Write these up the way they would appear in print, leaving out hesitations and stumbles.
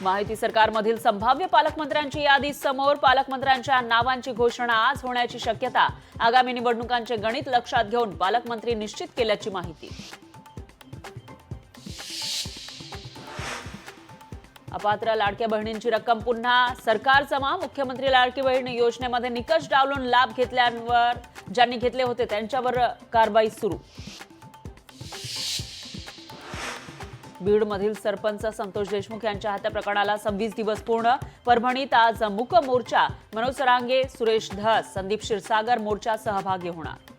माहिती सरकारमधील संभाव्य पालकमंत्र्यांची यादी समोर. पालकमंत्र्यांच्या नावांची घोषणा आज होण्याची शक्यता. आगामी निवडणुकांचे गणित लक्षात घेऊन पालकमंत्री निश्चित केल्याची माहिती. अपात्र लाडक्या बहिणींची रक्कम पुन्हा सरकार जमा. मुख्यमंत्री लाडकी बहीण योजनेमध्ये निकष डावलून लाभ घेतल्यावर ज्यांनी घेतले होते त्यांच्यावर कारवाई सुरू. बीडमधील सरपंच संतोष देशमुख यांच्या हत्या प्रकरणाला 26 दिवस पूर्ण. परभणीत आज मूक मोर्चा. मनोज सरांगे, सुरेश धस, संदीप क्षीरसागर मोर्चा सहभागी होणार.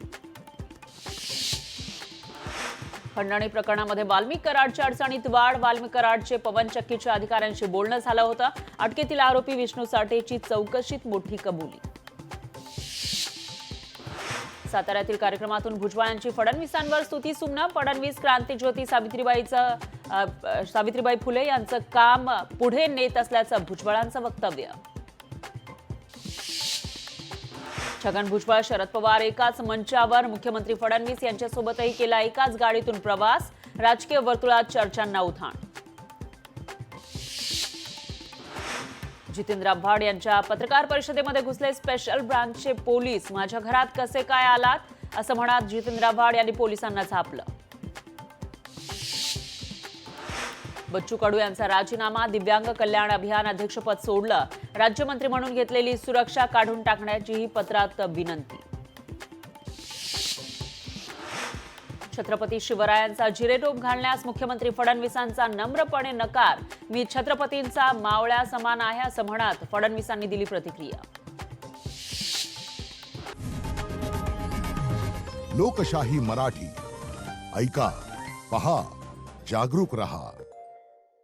खंडणी प्रकरणामध्ये वाल्मिक कराडच्या अडचणीत वाढ. वाल्मिक कराडचे पवन चक्कीच्या अधिकाऱ्यांशी बोलणं झालं होतं. अटकेतील आरोपी विष्णू साठेची चौकशीत मोठी कबुली. साताऱ्यातील कार्यक्रमातून भुजबळांची फडणवीसांवर स्तुतीसुमनं. फडणवीस क्रांतीज्योती सावित्रीबाई फुले यांचं काम पुढे नेत असल्याचं भुजबळांचं वक्तव्य. छगन भुजबळ, शरद पवार एकाच मंचावर. मुख्यमंत्री फडणवीस यांच्यासोबतही केला एकाच गाडीतून प्रवास. राजकीय वर्तुळात चर्चांना उधाण. जितेंद्र आव्हाड यांच्या पत्रकार परिषदेमध्ये घुसले स्पेशल ब्रांचचे पोलीस. माझ्या घरात कसे काय आलात असं म्हणत जितेंद्र आव्हाड यांनी पोलिसांना झापलं. बच्चू कडू यांचा राजीनामा. दिव्यांग कल्याण अभियान अध्यक्षपद सोडलं. राज्यमंत्री म्हणून घेतलेली सुरक्षा काढून टाकण्याचीही पत्रात विनंती. छत्रपती शिवरायांचा जिरेटोप घालण्यास मुख्यमंत्री फडणवीसांचा नम्रपणे नकार. मी छत्रपतींचा मावळ्या समान आहे असं म्हणत फडणवीसांनी दिली प्रतिक्रिया. लोकशाही मराठी ऐका, पहा, जागरूक रहा.